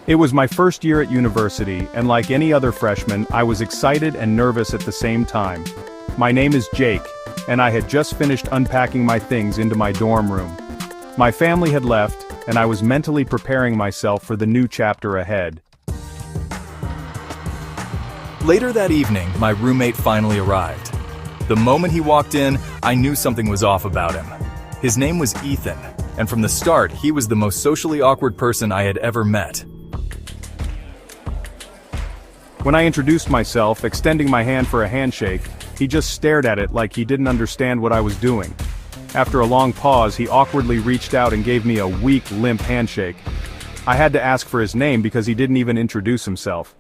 It was my first year at university, and like any other freshman, I was excited and nervous at the same time. My name is Jake, and I had just finished unpacking my things into my dorm room. My family had left, and I was mentally preparing myself for the new chapter ahead. Later that evening, my roommate finally arrived. The moment he walked in, I knew something was off about him. His name was Ethan, and from the start, he was the most socially awkward person I had ever met. When I introduced myself, extending my hand for a handshake, he just stared at it like he didn't understand what I was doing. After a long pause, he awkwardly reached out and gave me a weak, limp handshake. I had to ask for his name because he didn't even introduce himself.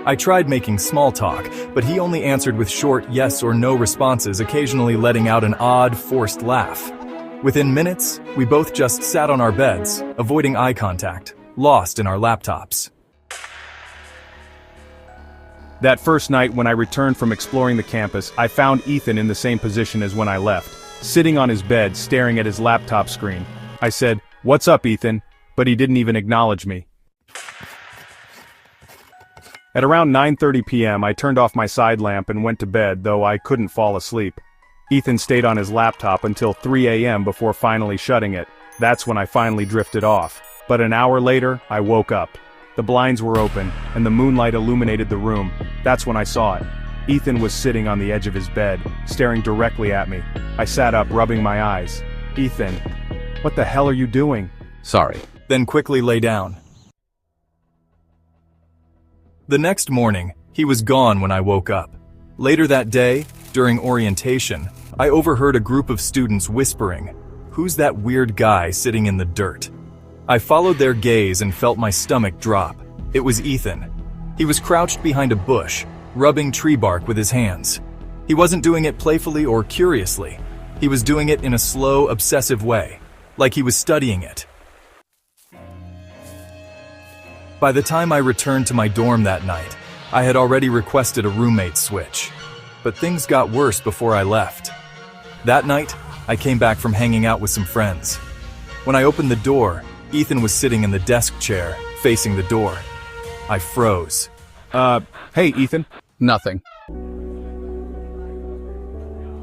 I tried making small talk, but he only answered with short yes or no responses, occasionally letting out an odd, forced laugh. Within minutes, we both just sat on our beds, avoiding eye contact, lost in our laptops. That first night when I returned from exploring the campus, I found Ethan in the same position as when I left, sitting on his bed staring at his laptop screen. I said, "What's up, Ethan?" But he didn't even acknowledge me. At around 9:30 p.m. I turned off my side lamp and went to bed, though I couldn't fall asleep. Ethan stayed on his laptop until 3 a.m. before finally shutting it. That's when I finally drifted off. But an hour later, I woke up. The blinds were open, and the moonlight illuminated the room. That's when I saw it. Ethan was sitting on the edge of his bed, staring directly at me. I sat up, rubbing my eyes. "Ethan, what the hell are you doing?" Sorry. Then quickly lay down. The next morning, he was gone when I woke up. Later that day, during orientation, I overheard a group of students whispering, "Who's that weird guy sitting in the dirt?" I followed their gaze and felt my stomach drop. It was Ethan. He was crouched behind a bush, rubbing tree bark with his hands. He wasn't doing it playfully or curiously. He was doing it in a slow, obsessive way, like he was studying it. By the time I returned to my dorm that night, I had already requested a roommate switch. But things got worse before I left. That night, I came back from hanging out with some friends. When I opened the door, Ethan was sitting in the desk chair, facing the door. I froze. Hey, Ethan. Nothing.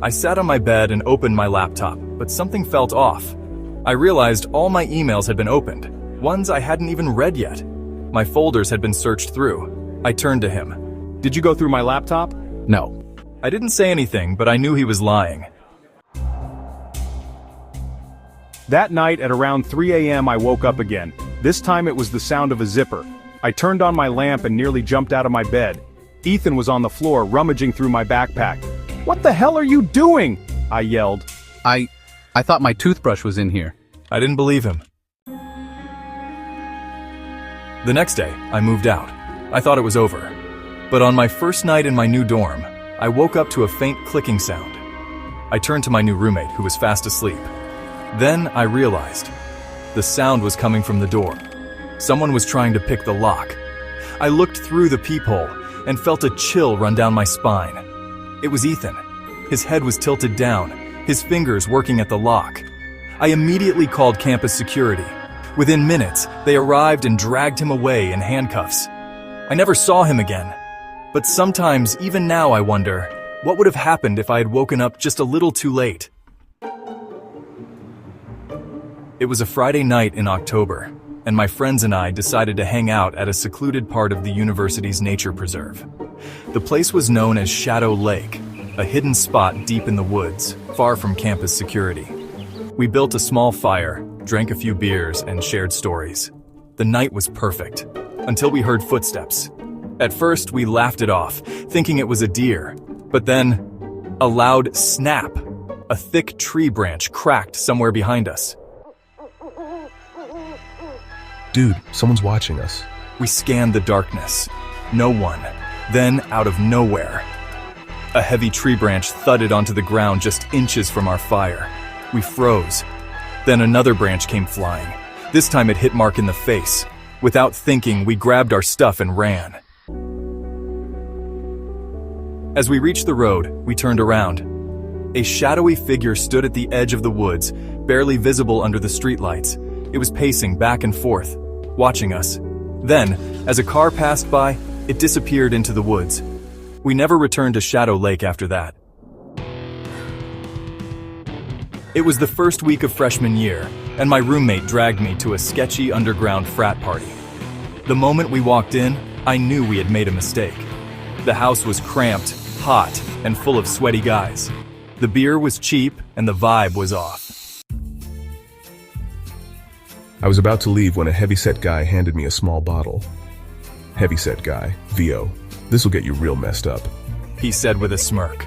I sat on my bed and opened my laptop, but something felt off. I realized all my emails had been opened, ones I hadn't even read yet. My folders had been searched through. I turned to him. Did you go through my laptop? No. I didn't say anything, but I knew he was lying. That night at around 3 a.m. I woke up again. This time it was the sound of a zipper. I turned on my lamp and nearly jumped out of my bed. Ethan was on the floor rummaging through my backpack. "What the hell are you doing?" I yelled. I thought my toothbrush was in here. I didn't believe him. The next day, I moved out. I thought it was over. But on my first night in my new dorm, I woke up to a faint clicking sound. I turned to my new roommate, who was fast asleep. Then I realized the sound was coming from the door. Someone was trying to pick the lock. I looked through the peephole and felt a chill run down my spine. It was Ethan. His head was tilted down, his fingers working at the lock. I immediately called campus security. Within minutes, they arrived and dragged him away in handcuffs. I never saw him again. But sometimes, even now, I wonder, what would have happened if I had woken up just a little too late? It was a Friday night in October, and my friends and I decided to hang out at a secluded part of the university's nature preserve. The place was known as Shadow Lake, a hidden spot deep in the woods, far from campus security. We built a small fire, drank a few beers, and shared stories. The night was perfect, until we heard footsteps. At first, we laughed it off, thinking it was a deer. But then, a loud snap. A thick tree branch cracked somewhere behind us. Dude, someone's watching us. We scanned the darkness. No one. Then, out of nowhere, a heavy tree branch thudded onto the ground just inches from our fire. We froze. Then another branch came flying. This time it hit Mark in the face. Without thinking, we grabbed our stuff and ran. As we reached the road, we turned around. A shadowy figure stood at the edge of the woods, barely visible under the streetlights. It was pacing back and forth, watching us. Then, as a car passed by, it disappeared into the woods. We never returned to Shadow Lake after that. It was the first week of freshman year, and my roommate dragged me to a sketchy underground frat party. The moment we walked in, I knew we had made a mistake. The house was cramped, hot, and full of sweaty guys. The beer was cheap, and the vibe was off. I was about to leave when a heavyset guy handed me a small bottle. Heavyset guy, VO. This'll get you real messed up, He said with a smirk.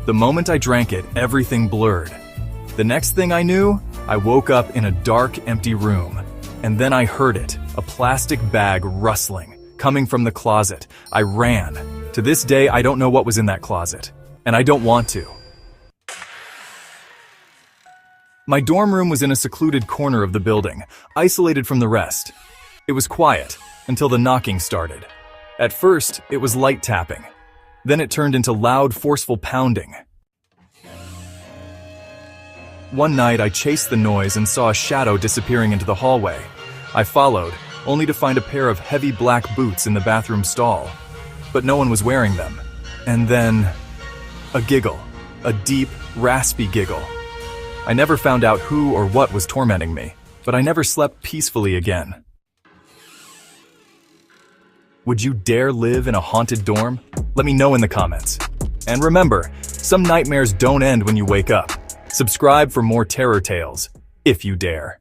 The moment I drank it, everything blurred. The next thing I knew, I woke up in a dark, empty room. And then I heard it, a plastic bag rustling, coming from the closet. I ran. To this day, I don't know what was in that closet. And I don't want to. My dorm room was in a secluded corner of the building, isolated from the rest. It was quiet, until the knocking started. At first, it was light tapping. Then it turned into loud, forceful pounding. One night, I chased the noise and saw a shadow disappearing into the hallway. I followed, only to find a pair of heavy black boots in the bathroom stall. But no one was wearing them. And then, a giggle. A deep, raspy giggle. I never found out who or what was tormenting me, but I never slept peacefully again. Would you dare live in a haunted dorm? Let me know in the comments. And remember, some nightmares don't end when you wake up. Subscribe for more terror tales, if you dare.